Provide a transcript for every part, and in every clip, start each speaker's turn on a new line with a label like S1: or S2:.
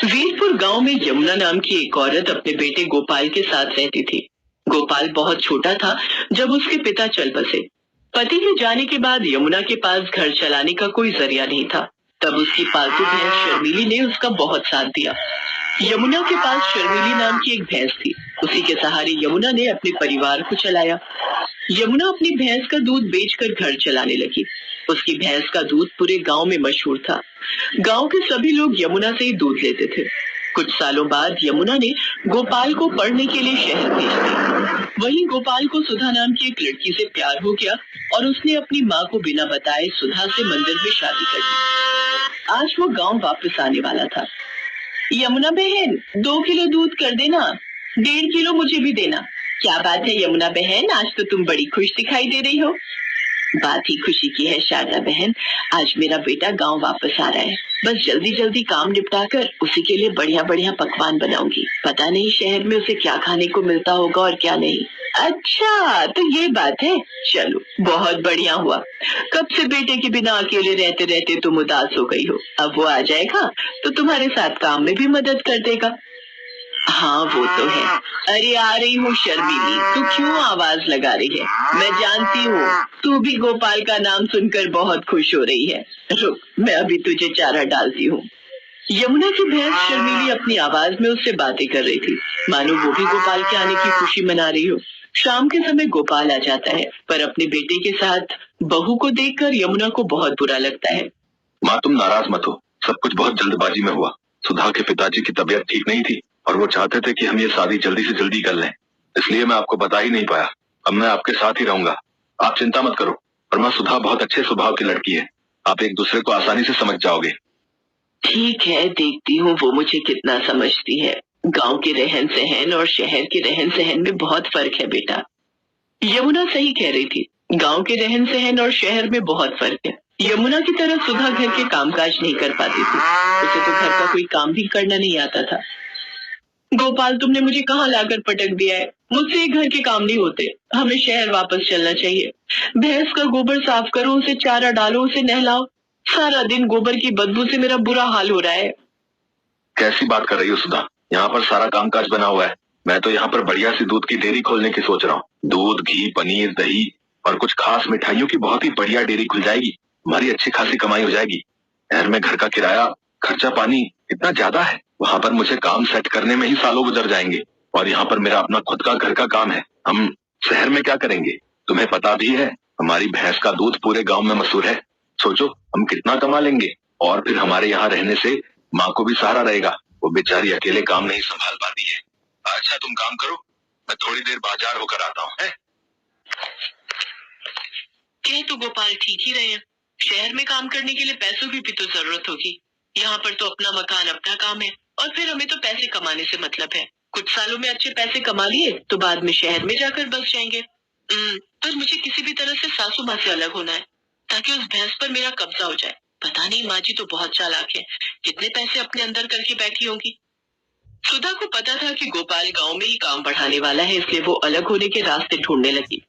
S1: वीरपुर गांव में यमुना नाम की एक औरत अपने बेटे गोपाल के साथ रहती थी। गोपाल बहुत छोटा था जब उसके पिता चल बसे। पति के जाने के बाद यमुना के पास घर चलाने का कोई जरिया नहीं था। तब उसकी पालतू भैंस शर्मीली ने उसका बहुत साथ दिया। यमुना के पास शर्मीली नाम की एक भैंस थी। उसी के सहारे यमुना ने अपने परिवार को चलाया। यमुना अपनी भैंस का दूध बेचकर घर चलाने लगी। उसकी भैंस का दूध पूरे गांव में मशहूर था। गांव के सभी लोग यमुना से ही दूध लेते थे। कुछ सालों बाद यमुना ने गोपाल को पढ़ने के लिए शहर भेज दिया। वहीं गोपाल को सुधा नाम की एक लड़की से प्यार हो गया और उसने अपनी माँ को बिना बताए सुधा से मंदिर में शादी कर दी। आज वो गांव वापस आने वाला था। यमुना बहन, 2 किलो दूध कर देना, 1.5 किलो मुझे भी देना। क्या बात है यमुना बहन, आज तो तुम बड़ी खुश दिखाई दे रही हो। बात ही खुशी की है शारदा बहन, आज मेरा बेटा गांव वापस आ रहा है। बस जल्दी जल्दी काम निपटाकर उसी के लिए बढ़िया बढ़िया पकवान बनाऊंगी। पता नहीं शहर में उसे क्या खाने को मिलता होगा और क्या नहीं। अच्छा तो ये बात है, चलो बहुत बढ़िया हुआ। कब से बेटे के बिना अकेले रहते रहते तुम उदास हो गई हो। अब वो आ जाएगा तो तुम्हारे साथ काम में भी मदद कर देगा। हाँ वो तो है। अरे आ रही हूँ शर्मीली, तू क्यों आवाज लगा रही है? मैं जानती हूँ तू भी गोपाल का नाम सुनकर बहुत खुश हो रही है। रुक, मैं अभी तुझे चारा डालती हूँ। यमुना की भैंस शर्मीली अपनी आवाज में उससे बातें कर रही थी, मानो वो भी गोपाल के आने की खुशी मना रही हो। शाम के समय गोपाल आ जाता है, पर अपने बेटे के साथ बहू को देखकर यमुना को बहुत बुरा लगता है।
S2: माँ तुम नाराज मत हो, सब कुछ बहुत जल्दबाजी में हुआ। सुधा के पिताजी की तबीयत ठीक नहीं थी और वो चाहते थे कि हम ये शादी जल्दी से जल्दी कर लें, इसलिए मैं आपको बता ही नहीं पाया। अब मैं आपके साथ ही रहूंगा, आप चिंता मत करो। और माँ सुधा बहुत अच्छे स्वभाव की लड़की है, आप एक दूसरे को आसानी से समझ जाओगे।
S1: ठीक है, देखती हूँ वो मुझे कितना समझती है। गांव के रहन सहन और शहर के रहन सहन में बहुत फर्क है बेटा। यमुना सही कह रही थी, गांव के रहन सहन और शहर में बहुत फर्क है। यमुना की तरह सुधा घर के कामकाज नहीं कर पाती थी, उसे तो घर का कोई काम भी करना नहीं आता था। गोपाल, तुमने मुझे कहाँ लाकर पटक दिया है? मुझसे ये घर के काम नहीं होते, हमें शहर वापस चलना चाहिए। भैंस का गोबर साफ करो, उसे चारा डालो, उसे नहलाओ। सारा दिन गोबर की बदबू से मेरा बुरा हाल हो रहा है।
S2: कैसी बात कर रही हो सुधा, यहाँ पर सारा कामकाज बना हुआ है। मैं तो यहाँ पर बढ़िया सी दूध की डेयरी खोलने की सोच रहा हूँ। दूध, घी, पनीर, दही और कुछ खास मिठाइयों की बहुत ही बढ़िया डेयरी खुल जाएगी। हमारी अच्छी खासी कमाई हो जाएगी। शहर में घर का किराया, खर्चा पानी इतना ज्यादा है, वहाँ पर मुझे काम सेट करने में ही सालों गुजर जाएंगे। और यहाँ पर मेरा अपना खुद का घर का काम है, हम शहर में क्या करेंगे? तुम्हें पता भी है हमारी भैंस का दूध पूरे गांव में मशहूर है। सोचो हम कितना कमा लेंगे और फिर हमारे यहाँ रहने से माँ को भी सहारा रहेगा। वो बेचारी अकेले काम नहीं संभाल पाती है। अच्छा तुम काम करो, मैं थोड़ी देर बाजार होकर आता हूँ।
S1: कह तो गोपाल ठीक ही रहे हैं, शहर में काम करने के लिए पैसों की भी तो जरूरत होगी। यहाँ पर तो अपना मकान, अपना काम है और फिर हमें तो पैसे कमाने से मतलब है। कुछ सालों में अच्छे पैसे कमा लिए तो बाद में शहर में जाकर बस जाएंगे। पर मुझे किसी भी तरह से सासू माँ से अलग होना है ताकि उस भैंस पर मेरा कब्जा हो जाए। पता नहीं, माँ जी तो बहुत चालाक है, कितने पैसे अपने अंदर करके बैठी होंगी। सुधा को पता था कि गोपाल गांव में ही काम बढ़ाने वाला है, इसलिए वो अलग होने के रास्ते ढूंढने लगी।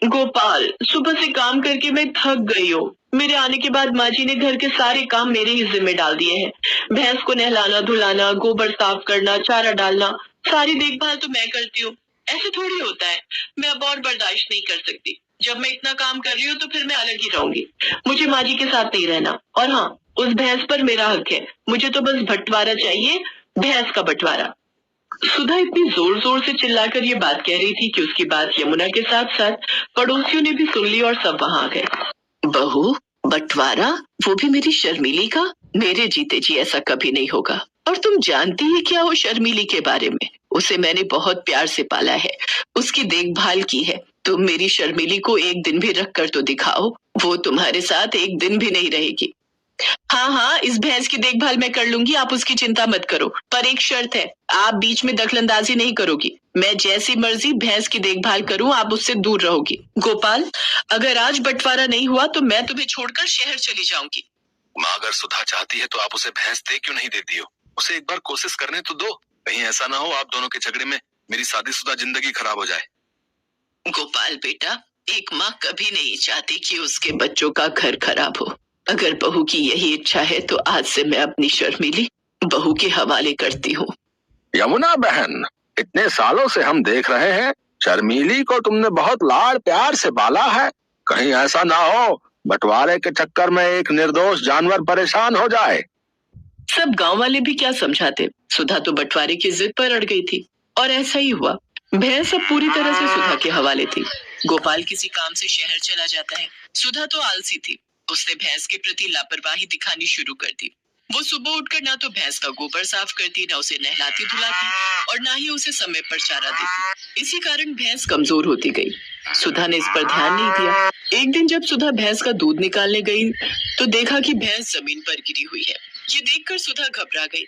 S1: गोपाल, सुबह से काम करके मैं थक गई हूँ। मेरे आने के बाद माँ जी ने घर के सारे काम मेरे ही जिम्मे डाल दिए हैं। भैंस को नहलाना, धुलाना, गोबर साफ करना, चारा डालना, सारी देखभाल तो मैं करती हूँ। ऐसे थोड़ी होता है, मैं अब और बर्दाश्त नहीं कर सकती। जब मैं इतना काम कर रही हूँ तो फिर मैं अलग ही रहूंगी। मुझे माँ जी के साथ नहीं रहना। और हाँ, उस भैंस पर मेरा हक है, मुझे तो बस बंटवारा चाहिए, भैंस का बंटवारा। सुधा इतनी जोर जोर से चिल्लाकर ये बात कह रही थी कि उसकी बात यमुना के साथ साथ पड़ोसियों ने भी सुन ली और सब वहां आ गए। बहू, बंटवारा, वो भी मेरी शर्मीली का? मेरे जीते जी ऐसा कभी नहीं होगा। और तुम जानती ही क्या हो शर्मीली के बारे में? उसे मैंने बहुत प्यार से पाला है, उसकी देखभाल की है। तुम मेरी शर्मीली को एक दिन भी रख कर तो दिखाओ, वो तुम्हारे साथ एक दिन भी नहीं रहेगी। हाँ हाँ, इस भैंस की देखभाल मैं कर लूंगी, आप उसकी चिंता मत करो। पर एक शर्त है, आप बीच में दखलंदाजी नहीं करोगी। मैं जैसी मर्जी भैंस की देखभाल करूं, आप उससे दूर रहोगी। गोपाल, अगर आज बंटवारा नहीं हुआ तो मैं तुम्हें छोड़कर शहर चली जाऊंगी।
S2: माँ अगर सुधा चाहती है तो आप उसे भैंस दे क्यों नहीं देती हो? उसे एक बार कोशिश करने तो दो, कहीं ऐसा ना हो आप दोनों के झगड़े में मेरी शादीशुदा जिंदगी खराब हो जाए।
S1: गोपाल बेटा, एक माँ कभी नहीं चाहती कि उसके बच्चों का घर खराब हो। अगर बहू की यही इच्छा है तो आज से मैं अपनी शर्मीली बहू के हवाले करती हूँ।
S2: यमुना बहन, इतने सालों से हम देख रहे हैं, शर्मीली को तुमने बहुत लाड़ प्यार से पाला है। कहीं ऐसा ना हो बंटवारे के चक्कर में एक निर्दोष जानवर परेशान हो जाए।
S1: सब गांव वाले भी क्या समझाते, सुधा तो बंटवारे की जिद पर अड़ गई थी और ऐसा ही हुआ। भैंस अब पूरी तरह से सुधा के हवाले थी। गोपाल किसी काम से शहर चला जाता है। सुधा तो आलसी थी। उसने भैंस के प्रति लापरवाही दिखानी शुरू कर दी। वो सुबह उठकर ना तो भैंस का गोबर साफ करती, ना उसे नहलाती धुलाती और ना ही उसे समय पर चारा देती। इसी कारण भैंस कमजोर होती गई। सुधा ने इस पर ध्यान नहीं दिया। एक दिन जब सुधा भैंस का दूध निकालने गई तो देखा कि भैंस जमीन पर गिरी हुई है। ये देखकर सुधा घबरा गई।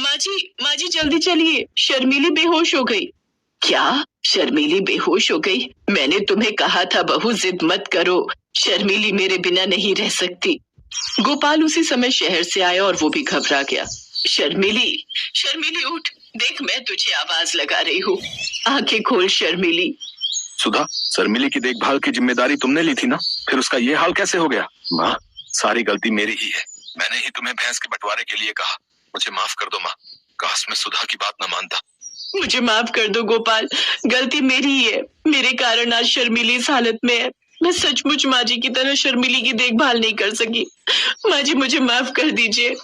S1: माँ जी जल्दी चलिए, शर्मीली बेहोश हो गई। क्या? शर्मीली बेहोश हो गई? मैंने तुम्हें कहा था बहू, जिद मत करो, शर्मीली मेरे बिना नहीं रह सकती। गोपाल उसी समय शहर से आया और वो भी घबरा गया। शर्मीली उठ, देख मैं तुझे आवाज लगा रही हूँ, आंखें खोल शर्मीली।
S2: सुधा, शर्मीली की देखभाल की जिम्मेदारी तुमने ली थी ना, फिर उसका ये हाल कैसे हो गया? माँ, सारी गलती मेरी ही है। मैंने ही तुम्हें भैंस के बंटवारे के लिए कहा। मुझे माफ कर दो माँ, काश मैं सुधा की बात न मानता।
S1: मुझे माफ कर दो गोपाल, गलती मेरी ही है। मेरे कारण आज शर्मीली इस हालत में है। मैं सचमुच माँ जी की तरह शर्मीली की देखभाल नहीं कर सकी। माँ जी मुझे माफ कर दीजिए।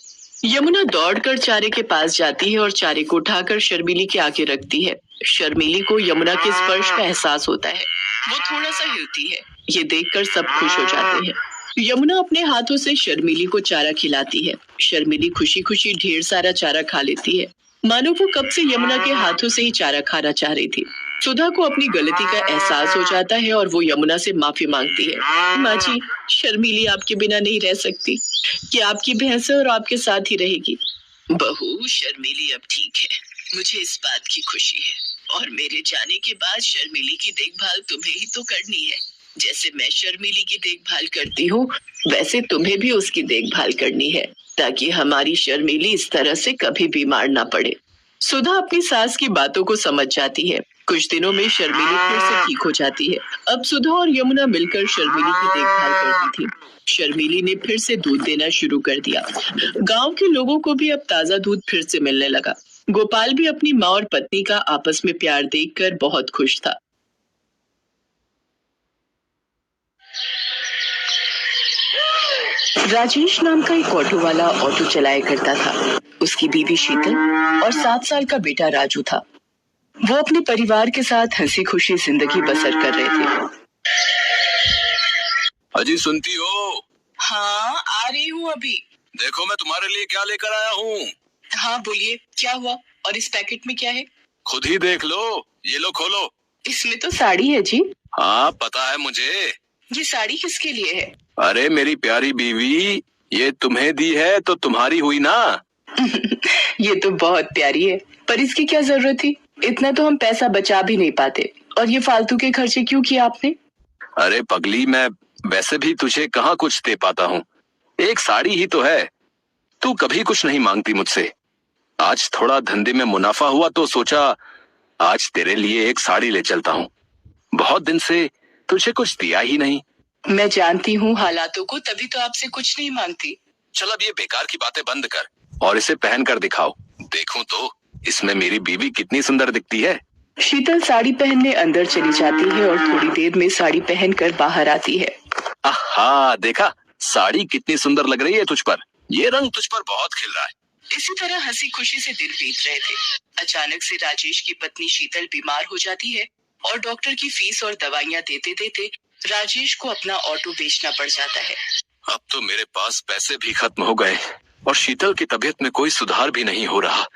S1: यमुना दौड़कर चारे के पास जाती है और चारे को उठाकर शर्मीली के आगे रखती है। शर्मीली को यमुना के स्पर्श का एहसास होता है। वो थोड़ा सा हिलती है। ये देखकर सब खुश हो जाते हैं। यमुना अपने हाथों से शर्मीली को चारा खिलाती है। शर्मीली खुशी खुशी ढेर सारा चारा खा लेती है, मानो वो कब से यमुना के हाथों से ही चारा खाना चाह रही थी। सुधा को अपनी गलती का एहसास हो जाता है और वो यमुना से माफी मांगती है। माँ जी, शर्मीली आपके बिना नहीं रह सकती। ये आपकी भैंस है और आपके साथ ही रहेगी। बहू, शर्मीली अब ठीक है, मुझे इस बात की खुशी है। और मेरे जाने के बाद शर्मीली की देखभाल तुम्हें ही तो करनी है। जैसे मैं शर्मीली की देखभाल करती हूँ, वैसे तुम्हें भी उसकी देखभाल करनी है, ताकि हमारी शर्मीली इस तरह से कभी बीमार ना पड़े। सुधा अपनी सास की बातों को समझ जाती है। कुछ दिनों में शर्मीली फिर से ठीक हो जाती है। अब सुधा और यमुना मिलकर शर्मीली की देखभाल करती थी। शर्मीली ने फिर से दूध देना शुरू कर दिया। गांव के लोगों को भी अब ताजा दूध फिर से मिलने लगा। गोपाल भी अपनी माँ और पत्नी का आपस में प्यार देखकर बहुत खुश था। राजेश नाम का एक ऑटो वाला ऑटो चलाया करता था। उसकी बीवी शीतल और 7 साल का बेटा राजू था। वो अपने परिवार के साथ हंसी खुशी जिंदगी बसर कर रहे थे।
S2: अजी सुनती हो?
S1: हाँ, आ रही हूँ अभी।
S2: देखो मैं तुम्हारे लिए क्या लेकर आया हूँ।
S1: हाँ बोलिए, क्या हुआ? और इस पैकेट में क्या है?
S2: खुद ही देख लो, ये लो खोलो।
S1: इसमें तो साड़ी है जी।
S2: हाँ पता है मुझे।
S1: ये साड़ी किसके लिए है?
S2: अरे मेरी प्यारी बीवी, ये तुम्हें दी है तो तुम्हारी हुई ना।
S1: ये तो बहुत प्यारी है, पर इसकी क्या जरूरत थी? इतना तो हम पैसा बचा भी नहीं पाते। और ये फालतू के खर्चे क्यों किए आपने?
S2: अरे पगली, मैं वैसे भी तुझे कहाँ कुछ दे पाता हूँ। एक साड़ी ही तो है। तू कभी कुछ नहीं मांगती मुझसे। आज थोड़ा धंधे में मुनाफा हुआ तो सोचा आज तेरे लिए एक साड़ी ले चलता हूँ। बहुत दिन से तुझे कुछ दिया ही नहीं।
S1: मैं जानती हूँ हालातों को, तभी तो आपसे कुछ नहीं मांगती।
S2: चल अब ये बेकार की बातें बंद कर और इसे पहन कर दिखाओ। देखूं तो इसमें मेरी बीवी कितनी सुंदर दिखती है।
S1: शीतल साड़ी पहनने अंदर चली जाती है और थोड़ी देर में साड़ी पहनकर बाहर आती है।
S2: आहा, देखा साड़ी कितनी सुंदर लग रही है तुझ पर। ये रंग तुझ पर बहुत खिल रहा है।
S1: इसी तरह हंसी खुशी से दिन बीत रहे थे। अचानक से राजेश की पत्नी शीतल बीमार हो जाती है और डॉक्टर की फीस और दवाइयाँ देते देते राजेश को अपना ऑटो बेचना पड़ जाता है।
S2: अब तो मेरे पास पैसे भी खत्म हो गए और शीतल की तबीयत में कोई सुधार भी नहीं हो रहा।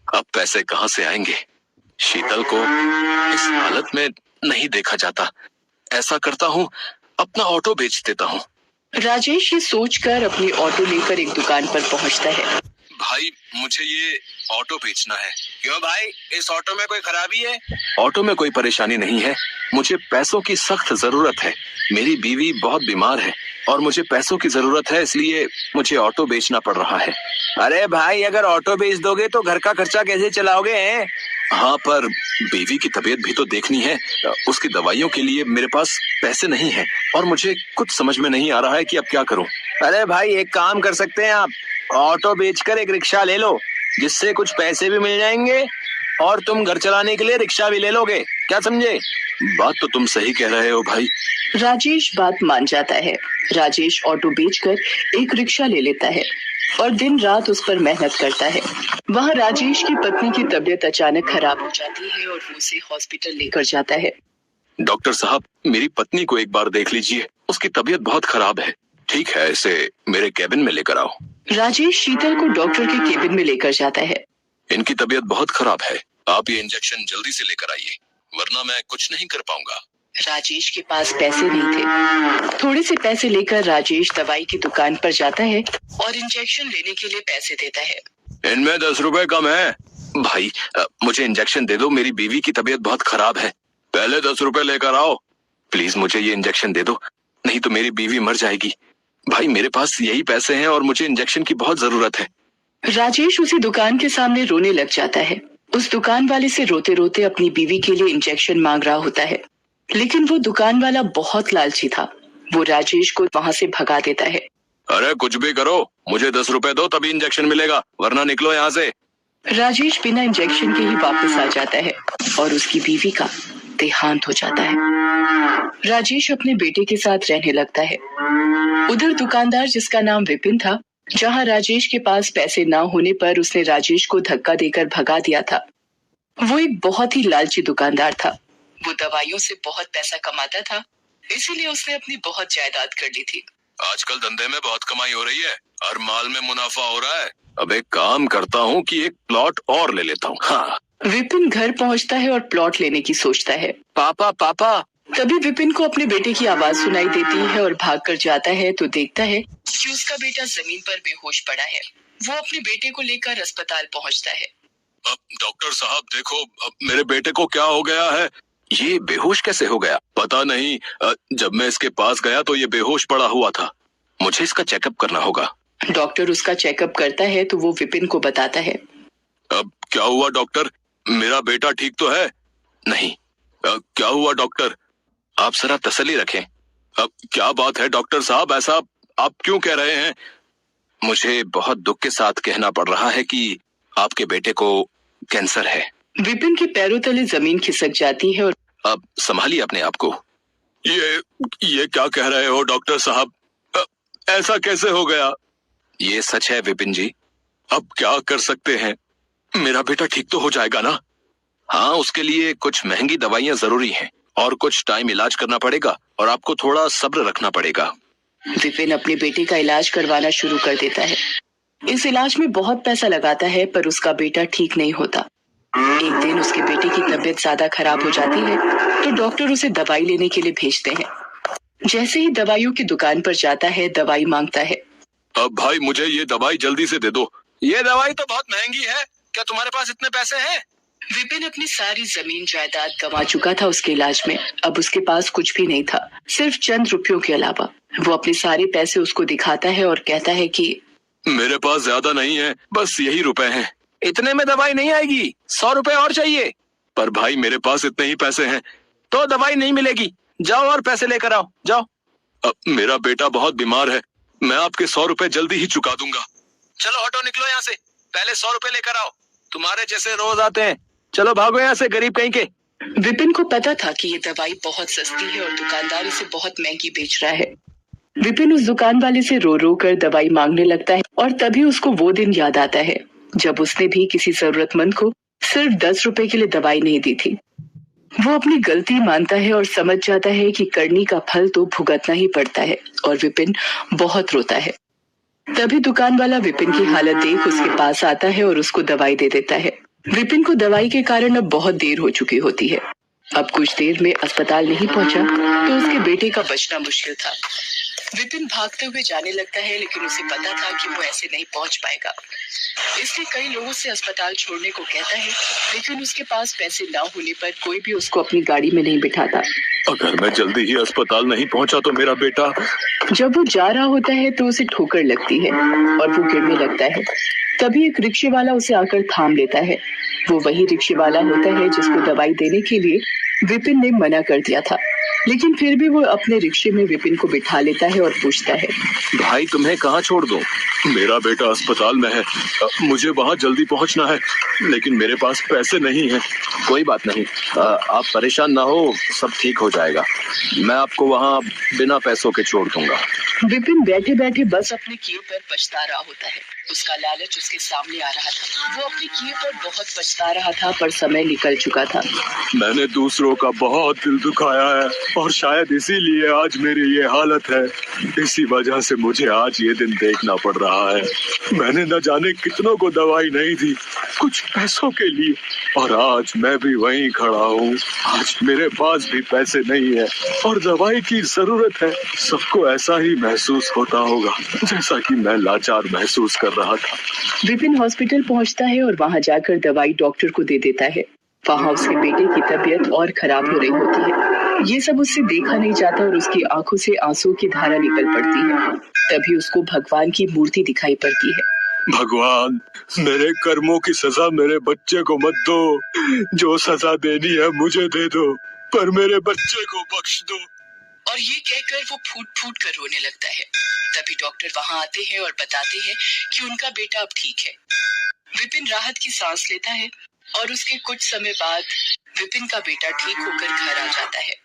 S2: अब पैसे कहाँ से आएंगे? शीतल को इस हालत में नहीं देखा जाता। ऐसा करता हूँ, अपना ऑटो बेच देता हूँ।
S1: राजेश ये सोचकर अपनी ऑटो लेकर एक दुकान पर पहुँचता है।
S2: भाई मुझे ये ऑटो बेचना है। क्यों भाई, इस ऑटो में कोई खराबी है? ऑटो में कोई परेशानी नहीं है। मुझे पैसों की सख्त जरूरत है। मेरी बीवी बहुत बीमार है और मुझे पैसों की जरूरत है, इसलिए मुझे ऑटो बेचना पड़ रहा है। अरे भाई, अगर ऑटो बेच दोगे तो घर का खर्चा कैसे चलाओगे?
S3: हाँ, पर बीवी की तबीयत भी तो देखनी है। उसकी दवाइयों के लिए मेरे पास पैसे नहीं है और मुझे कुछ समझ में नहीं आ रहा है कि अब क्या करूं।
S4: अरे भाई, एक काम कर सकते हैं आप, ऑटो बेचकर एक रिक्शा ले लो, जिससे कुछ पैसे भी मिल जाएंगे और तुम घर चलाने के लिए रिक्शा भी ले लोगे। क्या समझे?
S3: बात तो तुम सही कह रहे हो भाई।
S1: राजेश बात मान जाता है। राजेश ऑटो बेचकर एक रिक्शा ले लेता है और दिन रात उस पर मेहनत करता है। वहाँ राजेश की पत्नी की तबीयत अचानक खराब हो जाती है और वो उसे हॉस्पिटल लेकर जाता है।
S3: डॉक्टर साहब, मेरी पत्नी को एक बार देख लीजिए, उसकी तबीयत बहुत खराब है। ठीक है, इसे मेरे केबिन में लेकर आओ।
S1: राजेश शीतल को डॉक्टर के केबिन में लेकर जाता है।
S3: इनकी तबीयत बहुत खराब है, आप ये इंजेक्शन जल्दी से लेकर आइए, वरना मैं कुछ नहीं कर पाऊंगा।
S1: राजेश के पास पैसे नहीं थे। थोड़े से पैसे लेकर राजेश दवाई की दुकान पर जाता है और इंजेक्शन लेने के लिए पैसे देता है।
S3: इनमें 10 रुपए कम है। भाई, मुझे इंजेक्शन दे दो, मेरी बीवी की तबीयत बहुत खराब है। पहले 10 रुपए लेकर आओ। प्लीज मुझे ये इंजेक्शन दे दो, नहीं तो मेरी बीवी मर जाएगी। भाई, मेरे पास यही पैसे हैं और मुझे इंजेक्शन की बहुत जरूरत है।
S1: राजेश उसी दुकान के सामने रोने लग जाता है। उस दुकान वाले से रोते रोते अपनी बीवी के लिए इंजेक्शन मांग रहा होता है, लेकिन वो दुकान वाला बहुत लालची था। वो राजेश को वहाँ से भगा देता है।
S3: अरे कुछ भी करो, मुझे 10 रुपए दो तभी इंजेक्शन मिलेगा, वरना निकलो यहाँ से।
S1: राजेश बिना इंजेक्शन के ही वापस आ जाता है और उसकी बीवी का देहांत हो जाता है। राजेश अपने बेटे के साथ रहने लगता है। उधर दुकानदार, जिसका नाम विपिन था, जहाँ राजेश के पास पैसे ना होने पर उसने राजेश को धक्का देकर भगा दिया था, वो एक बहुत ही लालची दुकानदार था। वो दवाइयों से बहुत पैसा कमाता था, इसीलिए उसने अपनी बहुत जायदाद कर ली थी।
S3: आजकल धंधे में बहुत कमाई हो रही है, हर माल में मुनाफा हो रहा है। अब एक काम करता हूँ कि एक प्लॉट और ले लेता हूँ। हाँ।
S1: विपिन घर पहुँचता है और प्लॉट लेने की सोचता है।
S4: पापा पापा।
S1: तभी विपिन को अपने बेटे की आवाज सुनाई देती है और भागकर जाता है तो देखता है कि उसका बेटा जमीन पर बेहोश पड़ा है। वो अपने बेटे को लेकर अस्पताल पहुँचता है।
S3: अब डॉक्टर साहब देखो, अब मेरे बेटे को क्या हो गया है? ये बेहोश कैसे हो गया? पता नहीं, जब मैं इसके पास गया तो ये बेहोश पड़ा हुआ था। मुझे इसका चेकअप करना होगा।
S1: डॉक्टर उसका चेकअप करता है तो वो विपिन को बताता है।
S3: अब क्या हुआ डॉक्टर, मेरा बेटा ठीक तो है? नहीं। क्या हुआ डॉक्टर? आप जरा तसल्ली रखें। अब क्या बात है डॉक्टर साहब, ऐसा आप क्यों कह रहे हैं? मुझे बहुत दुख के साथ कहना पड़ रहा है कि आपके बेटे को कैंसर है।
S1: विपिन के पैरों तले जमीन खिसक जाती है और
S3: अब संभालिए अपने आप को। ये क्या कह रहे हो डॉक्टर साहब? ऐसा कैसे हो गया? ये सच है विपिन जी। अब क्या कर सकते हैं? मेरा बेटा ठीक तो हो जाएगा ना? हाँ, उसके लिए कुछ महंगी दवाइयाँ जरूरी हैं और कुछ टाइम इलाज करना पड़ेगा और आपको थोड़ा सब्र रखना पड़ेगा।
S1: विपिन अपने बेटे का इलाज करवाना शुरू कर देता है। इस इलाज में बहुत पैसा लगाता है पर उसका बेटा ठीक नहीं होता। एक दिन उसके बेटे की तबीयत ज्यादा खराब हो जाती है तो डॉक्टर उसे दवाई लेने के लिए भेजते हैं। जैसे ही दवाइयों की दुकान पर जाता है, दवाई मांगता है।
S3: अब भाई, मुझे ये दवाई जल्दी से दे दो।
S4: ये दवाई तो बहुत महंगी है, क्या तुम्हारे पास इतने पैसे हैं?
S1: विपिन अपनी सारी जमीन जायदाद गंवा चुका था उसके इलाज में। अब उसके पास कुछ भी नहीं था, सिर्फ चंद रुपयों के अलावा। वो अपने सारे पैसे उसको दिखाता है और कहता है कि
S3: मेरे पास ज्यादा नहीं है, बस यही रुपए हैं।
S4: इतने में दवाई नहीं आएगी, 100 रुपए और चाहिए।
S3: पर भाई, मेरे पास इतने ही पैसे हैं।
S4: तो दवाई नहीं मिलेगी, जाओ और पैसे लेकर आओ, जाओ।
S3: अब मेरा बेटा बहुत बीमार है, मैं आपके 100 रुपए जल्दी ही चुका दूंगा।
S4: चलो हटो, निकलो यहाँ से, पहले 100 रुपए लेकर आओ। तुम्हारे जैसे रोज आते हैं, चलो भागो यहाँ से, गरीब कहीं के।
S1: विपिन को पता था कि ये दवाई बहुत सस्ती है और दुकानदार इसे बहुत महंगी बेच रहा है। विपिन उस दुकान वाले से रो रो कर दवाई मांगने लगता है और तभी उसको वो दिन याद आता है जब उसने भी किसी जरूरतमंद को सिर्फ 10 रुपए के लिए दवाई नहीं दी थी। वो अपनी गलती मानता है और समझ जाता है कि करनी का फल तो भुगतना ही पड़ता है और विपिन बहुत रोता है। तभी दुकान वाला विपिन की हालत देख उसके पास आता है और उसको दवाई दे देता है। विपिन को दवाई के कारण अब बहुत देर हो चुकी होती है। अब कुछ देर में अस्पताल नहीं पहुंचा तो उसके बेटे का बचना मुश्किल था। विपिन भागते हुए जाने लगता है, लेकिन उसे पता था कि वो ऐसे नहीं पहुंच पाएगा, इसलिए कई लोगों से अस्पताल छोड़ने को कहता है, लेकिन उसके पास पैसे ना होने पर कोई भी उसको अपनी गाड़ी में नहीं बिठाता।
S3: अगर मैं जल्दी ही अस्पताल नहीं पहुंचा तो मेरा बेटा।
S1: जब वो जा रहा होता है तो उसे ठोकर लगती है और वो गिरने लगता है। तभी एक रिक्शे वाला उसे आकर थाम लेता है। वो वही रिक्शे वाला होता है जिसको दवाई देने के लिए विपिन ने मना कर दिया था, लेकिन फिर भी वो अपने रिक्शे में विपिन को बिठा लेता है और पूछता है,
S3: भाई तुम्हें कहाँ छोड़ दूं? मेरा बेटा अस्पताल में है, मुझे वहाँ जल्दी पहुँचना है, लेकिन मेरे पास पैसे नहीं है।
S4: कोई बात नहीं, आप परेशान ना हो, सब ठीक हो जाएगा। मैं आपको वहाँ बिना पैसों के छोड़ दूंगा।
S1: विपिन बैठे बैठे बस अपने किए पर पछता रहा होता है। उसका लालच उसके सामने आ रहा था। वो अपने किए पर बहुत पछता रहा था, पर समय निकल चुका था।
S3: मैंने दूसरों का बहुत दिल दुखाया है और शायद इसीलिए आज मेरी ये हालत है। इसी वजह से मुझे आज ये दिन देखना पड़ रहा है। मैंने न जाने कितनों को दवाई नहीं दी, कुछ पैसों के लिए, और आज मैं भी वहीं खड़ा हूँ। आज मेरे पास भी पैसे नहीं है और दवाई की जरूरत है। सबको ऐसा ही महसूस होता होगा जैसा कि मैं लाचार महसूस कर रहा था।
S1: विपिन हॉस्पिटल पहुंचता है और वहां जाकर दवाई डॉक्टर को दे देता है। वहां उसके बेटे की तबीयत और खराब हो रही होती है। ये सब उससे देखा नहीं जाता और उसकी आंखों से आंसू की धारा निकल पड़ती है। तभी उसको भगवान की मूर्ति दिखाई पड़ती है।
S3: भगवान, मेरे कर्मों की सजा मेरे बच्चे को मत दो। जो सजा देनी है मुझे दे दो, पर मेरे बच्चे को बख्श दो।
S1: और ये कहकर वो फूट फूट कर रोने लगता है। तभी डॉक्टर वहां आते हैं और बताते हैं कि उनका बेटा अब ठीक है। विपिन राहत की सांस लेता है और उसके कुछ समय बाद विपिन का बेटा ठीक होकर घर आ जाता है।